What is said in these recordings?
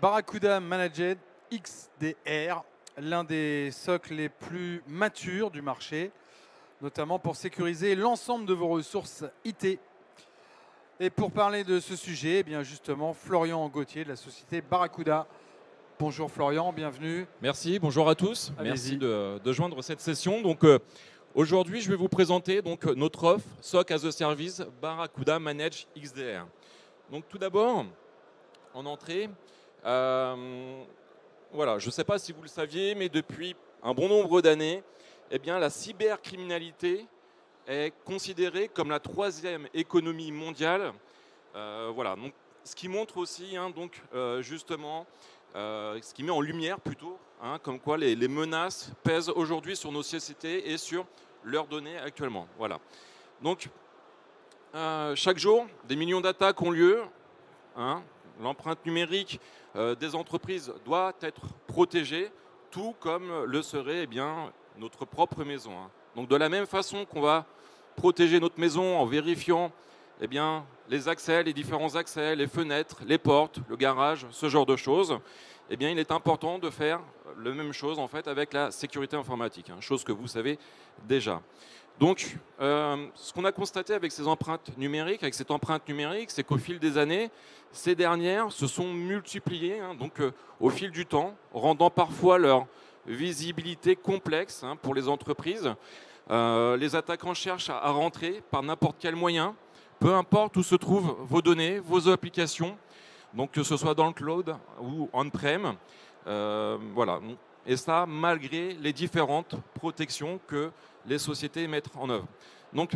Barracuda Managed XDR, l'un des socles les plus matures du marché, notamment pour sécuriser l'ensemble de vos ressources IT. Et pour parler de ce sujet, eh bien justement, Florian Gauthier de la société Barracuda. Bonjour Florian, bienvenue. Merci, bonjour à tous. Merci de joindre cette session. Donc, aujourd'hui, je vais vous présenter notre offre SOC as a Service Barracuda Managed XDR. Donc, tout d'abord, en entrée, voilà, je ne sais pas si vous le saviez, mais depuis un bon nombre d'années, eh bien, la cybercriminalité est considérée comme la troisième économie mondiale. Voilà, donc, ce qui montre aussi, justement, ce qui met en lumière plutôt, comme quoi les menaces pèsent aujourd'hui sur nos sociétés et sur leurs données actuellement. Voilà. Donc, chaque jour, des millions d'attaques ont lieu. L'empreinte numérique des entreprises doit être protégée, tout comme le serait notre propre maison. Donc, de la même façon qu'on va protéger notre maison en vérifiant les accès, les différents accès, les fenêtres, les portes, le garage, ce genre de choses, il est important de faire la même chose en fait avec la sécurité informatique, chose que vous savez déjà. Donc, ce qu'on a constaté avec ces empreintes numériques, avec cette empreinte numérique, c'est qu'au fil des années, ces dernières se sont multipliées, au fil du temps, rendant parfois leur visibilité complexe pour les entreprises. Les attaquants cherchent à rentrer par n'importe quel moyen, peu importe où se trouvent vos données, vos applications, donc que ce soit dans le cloud ou on-prem. Voilà. Et ça, malgré les différentes protections que les sociétés mettent en œuvre. Donc,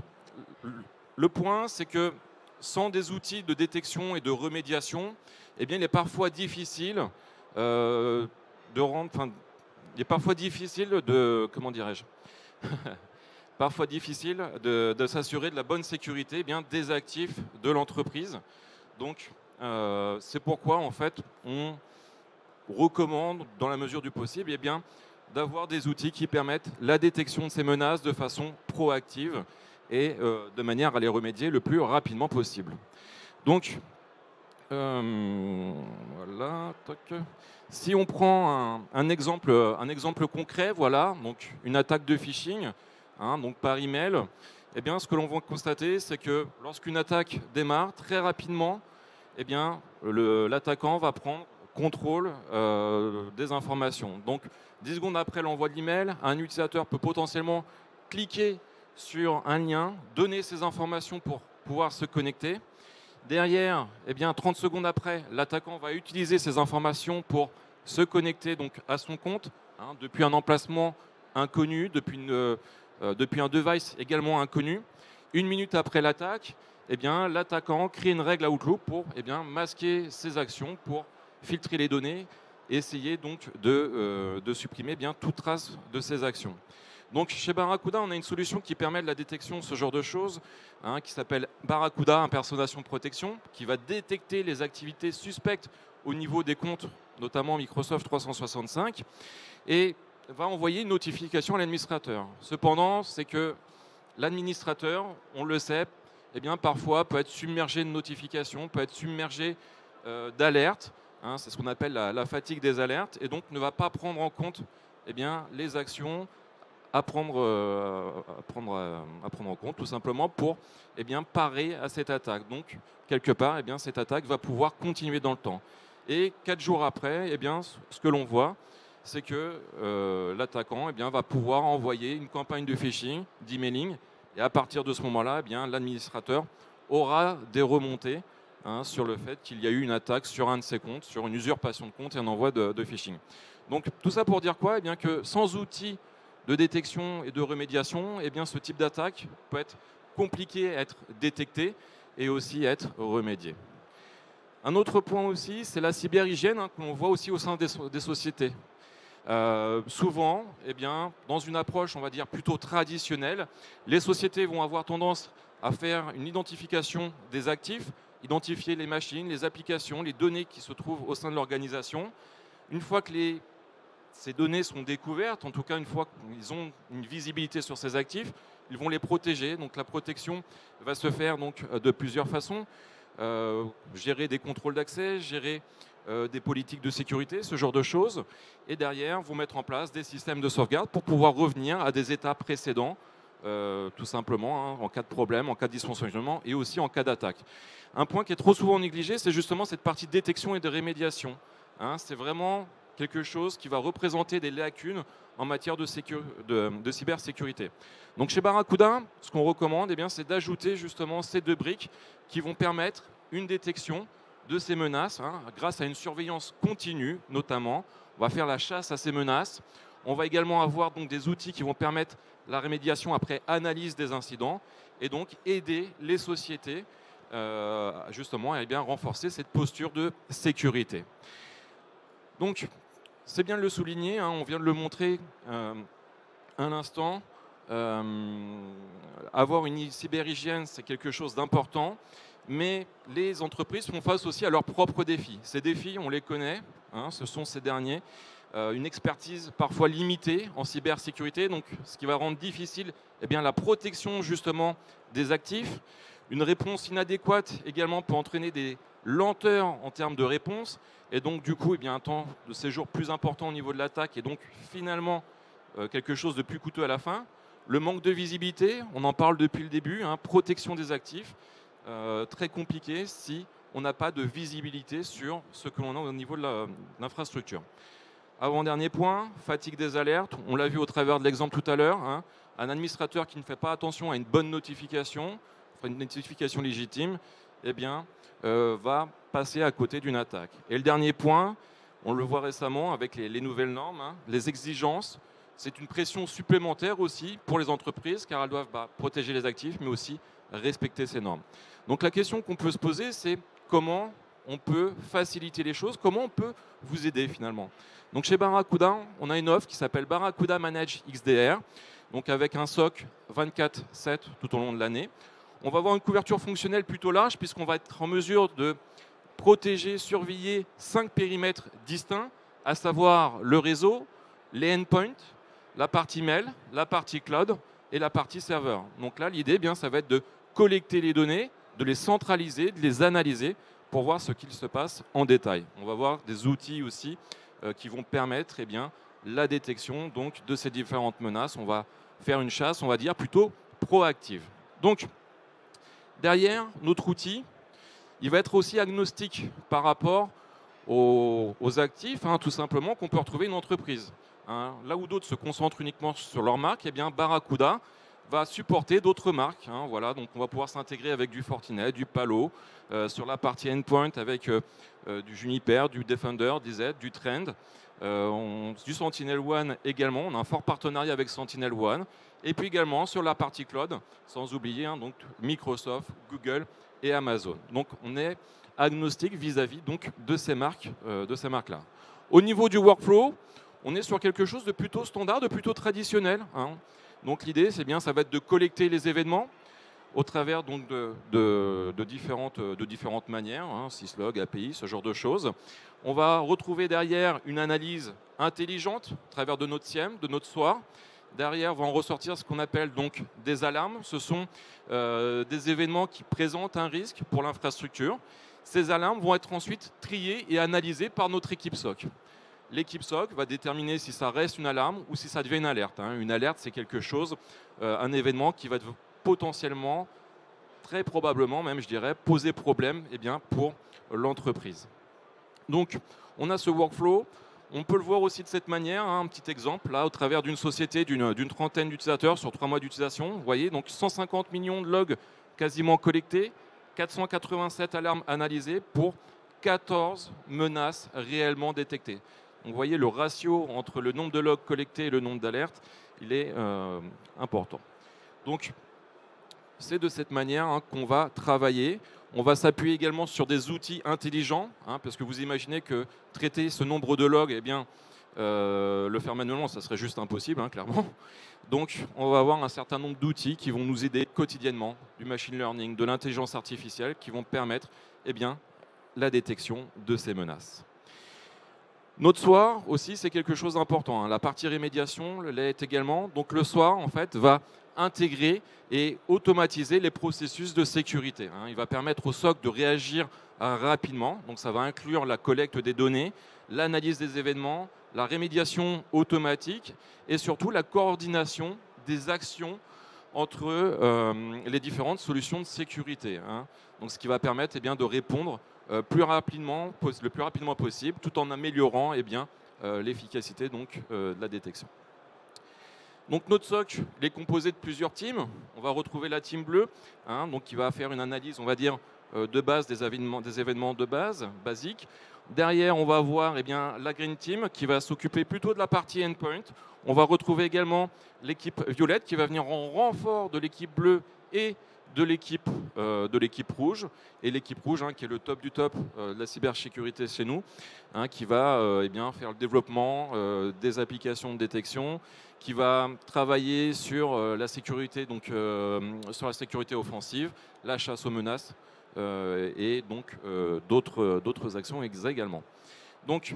le point, c'est que sans des outils de détection et de remédiation, il est parfois difficile de parfois difficile de s'assurer de la bonne sécurité des actifs de l'entreprise. Donc, c'est pourquoi, en fait, on recommande, dans la mesure du possible, d'avoir des outils qui permettent la détection de ces menaces de façon proactive et de manière à les remédier le plus rapidement possible. Donc, voilà. Si on prend un exemple concret, voilà, donc une attaque de phishing, donc par email, ce que l'on va constater, c'est que lorsqu'une attaque démarre, très rapidement, l'attaquant va prendre contrôle des informations. Donc, 10 secondes après l'envoi de l'email, un utilisateur peut potentiellement cliquer sur un lien, donner ses informations pour pouvoir se connecter. Derrière, 30 secondes après, l'attaquant va utiliser ces informations pour se connecter donc, à son compte, depuis un emplacement inconnu, depuis un device également inconnu. 1 minute après l'attaque, l'attaquant crée une règle à Outlook pour masquer ses actions, pour filtrer les données et essayer donc de supprimer toute trace de ces actions. Donc chez Barracuda, on a une solution qui permet de la détection de ce genre de choses, qui s'appelle Barracuda Impersonation Protection, qui va détecter les activités suspectes au niveau des comptes, notamment Microsoft 365, et va envoyer une notification à l'administrateur. Cependant, c'est que l'administrateur, on le sait, parfois peut être submergé de notifications, peut être submergé d'alertes. C'est ce qu'on appelle la fatigue des alertes, et donc ne va pas prendre en compte les actions à prendre en compte, tout simplement pour parer à cette attaque. Donc, quelque part, cette attaque va pouvoir continuer dans le temps. Et 4 jours après, ce que l'on voit, c'est que l'attaquant va pouvoir envoyer une campagne de phishing, d'emailing, et à partir de ce moment-là, l'administrateur aura des remontées sur le fait qu'il y a eu une attaque sur un de ses comptes, sur une usurpation de compte et un envoi de phishing. Donc tout ça pour dire quoi ? Que sans outils de détection et de remédiation, ce type d'attaque peut être compliqué à être détecté et aussi être remédié. Un autre point aussi, c'est la cyberhygiène que l'on voit aussi au sein des sociétés. Souvent, dans une approche, on va dire, plutôt traditionnelle, les sociétés vont avoir tendance à faire une identification des actifs, identifier les machines, les applications, les données qui se trouvent au sein de l'organisation. Une fois que ces données sont découvertes, en tout cas une fois qu'ils ont une visibilité sur ces actifs, ils vont les protéger. Donc la protection va se faire de plusieurs façons. gérer des contrôles d'accès, gérer des politiques de sécurité, ce genre de choses. Et derrière, vont mettre en place des systèmes de sauvegarde pour pouvoir revenir à des états précédents, tout simplement, hein, en cas de problème, en cas de dysfonctionnement et aussi en cas d'attaque. Un point qui est trop souvent négligé, c'est justement cette partie de détection et de rémédiation. Hein, c'est vraiment quelque chose qui va représenter des lacunes en matière de cybersécurité. Donc chez Barracuda, ce qu'on recommande, eh bien, c'est d'ajouter justement ces deux briques qui vont permettre une détection de ces menaces, hein, grâce à une surveillance continue notamment. On va faire la chasse à ces menaces. On va également avoir donc des outils qui vont permettre la rémédiation après analyse des incidents et donc aider les sociétés justement à bien renforcer cette posture de sécurité. Donc, c'est bien de le souligner, hein, on vient de le montrer un instant. Avoir une cyberhygiène, c'est quelque chose d'important, mais les entreprises font face aussi à leurs propres défis. Ces défis, on les connaît, hein, ce sont ces derniers. Une expertise parfois limitée en cybersécurité, donc ce qui va rendre difficile eh bien, la protection justement des actifs. Une réponse inadéquate également peut entraîner des lenteurs en termes de réponse, et donc du coup eh bien, un temps de séjour plus important au niveau de l'attaque, et donc finalement quelque chose de plus coûteux à la fin. Le manque de visibilité, on en parle depuis le début, hein, protection des actifs, très compliqué si on n'a pas de visibilité sur ce que l'on a au niveau de l'infrastructure. Avant-dernier point, fatigue des alertes, on l'a vu au travers de l'exemple tout à l'heure, hein, un administrateur qui ne fait pas attention à une bonne notification, une notification légitime, eh bien, va passer à côté d'une attaque. Et le dernier point, on le voit récemment avec les nouvelles normes, hein, les exigences. C'est une pression supplémentaire aussi pour les entreprises car elles doivent protéger les actifs mais aussi respecter ces normes. Donc la question qu'on peut se poser, c'est comment on peut faciliter les choses, comment on peut vous aider finalement. Donc chez Barracuda, on a une offre qui s'appelle Barracuda Manage XDR, donc avec un SOC 24/7 tout au long de l'année. On va avoir une couverture fonctionnelle plutôt large puisqu'on va être en mesure de protéger, surveiller 5 périmètres distincts, à savoir le réseau, les endpoints, la partie mail, la partie cloud et la partie serveur. Donc là, l'idée, bien, ça va être de collecter les données, de les centraliser, de les analyser pour voir ce qu'il se passe en détail. On va voir des outils aussi qui vont permettre eh bien, la détection donc, de ces différentes menaces. On va faire une chasse, on va dire, plutôt proactive. Donc, derrière, notre outil, il va être aussi agnostique par rapport aux actifs, hein, tout simplement, qu'on peut retrouver une entreprise. Hein, là où d'autres se concentrent uniquement sur leur marque, eh bien Barracuda va supporter d'autres marques. Hein, voilà, donc on va pouvoir s'intégrer avec du Fortinet, du Palo, sur la partie endpoint avec du Juniper, du Defender, DZ, du Trend, du SentinelOne également. On a un fort partenariat avec SentinelOne. Et puis également sur la partie cloud, sans oublier hein, donc Microsoft, Google et Amazon. Donc on est agnostique vis-à-vis donc de ces marques-là. Au niveau du workflow, on est sur quelque chose de plutôt standard, de plutôt traditionnel. Hein. Donc l'idée, c'est bien, ça va être de collecter les événements au travers donc, de différentes manières, hein, syslog, API, ce genre de choses. On va retrouver derrière une analyse intelligente à travers de notre SIEM, de notre SOAR. Derrière vont ressortir ce qu'on appelle donc des alarmes. Ce sont des événements qui présentent un risque pour l'infrastructure. Ces alarmes vont être ensuite triées et analysées par notre équipe SOC. L'équipe SOC va déterminer si ça reste une alarme ou si ça devient une alerte. Hein. Une alerte, c'est quelque chose, un événement qui va potentiellement, très probablement même, je dirais, poser problème eh bien, pour l'entreprise. Donc, on a ce workflow. On peut le voir aussi de cette manière, hein, un petit exemple, là, au travers d'une société d'une trentaine d'utilisateurs sur 3 mois d'utilisation. Vous voyez, donc 150 millions de logs quasiment collectés, 487 alarmes analysées pour 14 menaces réellement détectées. Donc, vous voyez, le ratio entre le nombre de logs collectés et le nombre d'alertes, il est important. Donc, c'est de cette manière hein, qu'on va travailler. On va s'appuyer également sur des outils intelligents, hein, parce que vous imaginez que traiter ce nombre de logs, eh bien, le faire manuellement, ça serait juste impossible, hein, clairement. Donc, on va avoir un certain nombre d'outils qui vont nous aider quotidiennement, du machine learning, de l'intelligence artificielle, qui vont permettre eh bien, la détection de ces menaces. Notre SOAR aussi, c'est quelque chose d'important. Hein. La partie rémédiation l'est également. Donc, le SOAR, en fait, va intégrer et automatiser les processus de sécurité. Il va permettre au SOC de réagir rapidement. Donc ça va inclure la collecte des données, l'analyse des événements, la rémédiation automatique et surtout la coordination des actions entre les différentes solutions de sécurité. Donc ce qui va permettre de répondre le plus rapidement possible, tout en améliorant l'efficacité de la détection. Donc notre SOC il est composé de plusieurs teams. On va retrouver la team bleue, qui va faire une analyse, on va dire, de base des événements de base, basiques. Derrière, on va avoir la Green Team qui va s'occuper plutôt de la partie endpoint. On va retrouver également l'équipe violette qui va venir en renfort de l'équipe bleue et de l'équipe rouge. Et l'équipe rouge, qui est le top du top de la cybersécurité chez nous, qui va faire le développement des applications de détection, qui va travailler sur la sécurité, sur la sécurité offensive, la chasse aux menaces, et donc d'autres actions également. Donc,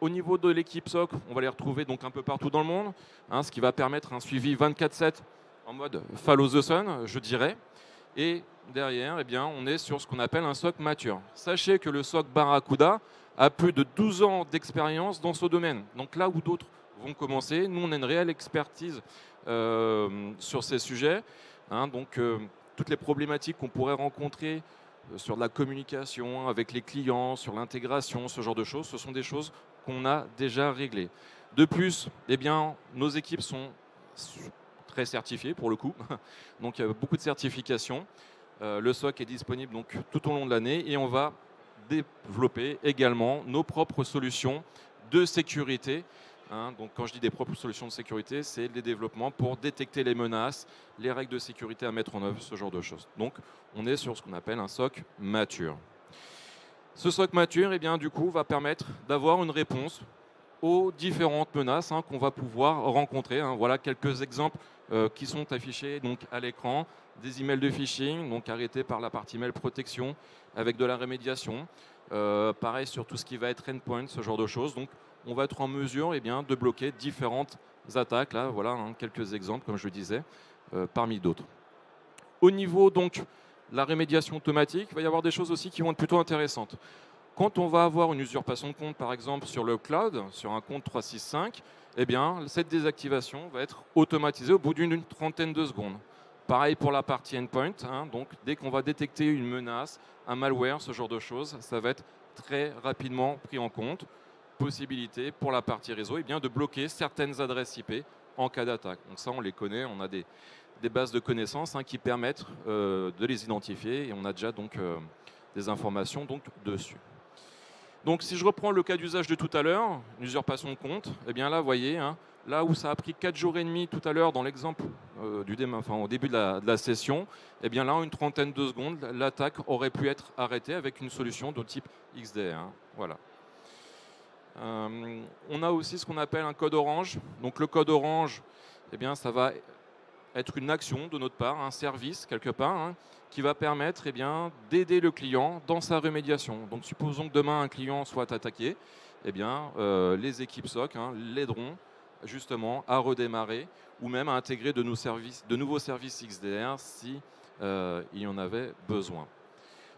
au niveau de l'équipe SOC, on va les retrouver un peu partout dans le monde, ce qui va permettre un suivi 24/7 en mode follow the sun, je dirais. Et derrière, on est sur ce qu'on appelle un SOC mature. Sachez que le SOC Barracuda a plus de 12 ans d'expérience dans ce domaine. Donc là où d'autres vont commencer, nous on a une réelle expertise sur ces sujets. Toutes les problématiques qu'on pourrait rencontrer sur la communication avec les clients, sur l'intégration, ce genre de choses, ce sont des choses qu'on a déjà réglées. De plus, nos équipes sont très certifiées pour le coup, donc il y a beaucoup de certifications. Le SOC est disponible tout au long de l'année et on va développer également nos propres solutions de sécurité. Donc quand je dis des propres solutions de sécurité, c'est les développements pour détecter les menaces, les règles de sécurité à mettre en œuvre, ce genre de choses. Donc on est sur ce qu'on appelle un SOC mature. Ce SOC mature, du coup, va permettre d'avoir une réponse aux différentes menaces qu'on va pouvoir rencontrer. Voilà quelques exemples qui sont affichés à l'écran. Des emails de phishing, arrêtés par la partie mail protection avec de la rémédiation. Pareil sur tout ce qui va être endpoint, ce genre de choses. Donc, on va être en mesure de bloquer différentes attaques. Là, voilà quelques exemples, comme je le disais, parmi d'autres. Au niveau de la rémédiation automatique, il va y avoir des choses aussi qui vont être plutôt intéressantes. Quand on va avoir une usurpation de compte, par exemple, sur le cloud, sur un compte 365, cette désactivation va être automatisée au bout d'une trentaine de secondes. Pareil pour la partie endpoint. Donc, dès qu'on va détecter une menace, un malware, ce genre de choses, ça va être très rapidement pris en compte. Possibilité pour la partie réseau de bloquer certaines adresses IP en cas d'attaque. Donc ça, on les connaît, on a des bases de connaissances qui permettent de les identifier et on a déjà des informations dessus. Donc si je reprends le cas d'usage de tout à l'heure, une usurpation de compte, là, vous voyez, là où ça a pris 4 jours et demi tout à l'heure dans l'exemple au début de la session, là, en une trentaine de secondes, l'attaque aurait pu être arrêtée avec une solution de type XDR. Voilà. On a aussi ce qu'on appelle un code orange. Donc le code orange, ça va être une action de notre part, un service quelque part, qui va permettre d'aider le client dans sa rémédiation. Donc supposons que demain un client soit attaqué, les équipes SOC l'aideront justement à redémarrer ou même à intégrer de nouveaux services XDR si il y en avait besoin.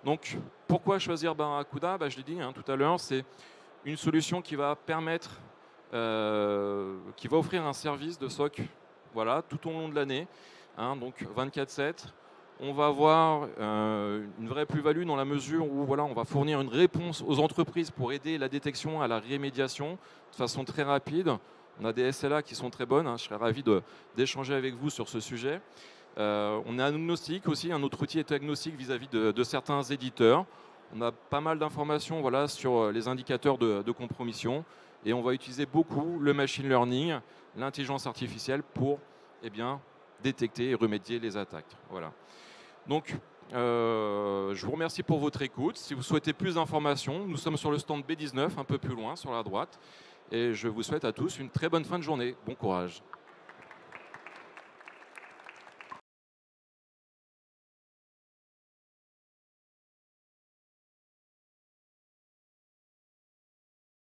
Donc pourquoi choisir Barracuda ? Je l'ai dit tout à l'heure, c'est une solution qui va permettre, qui va offrir un service de SOC tout au long de l'année, donc 24/7. On va avoir une vraie plus-value dans la mesure où on va fournir une réponse aux entreprises pour aider la détection à la rémédiation de façon très rapide. On a des SLA qui sont très bonnes, je serais ravi d'échanger avec vous sur ce sujet. On est agnostique aussi, notre outil est agnostique vis-à-vis de certains éditeurs. On a pas mal d'informations sur les indicateurs de compromission et on va utiliser beaucoup le machine learning, l'intelligence artificielle pour détecter et remédier les attaques. Voilà. Donc, je vous remercie pour votre écoute. Si vous souhaitez plus d'informations, nous sommes sur le stand B19, un peu plus loin, sur la droite. Et je vous souhaite à tous une très bonne fin de journée. Bon courage.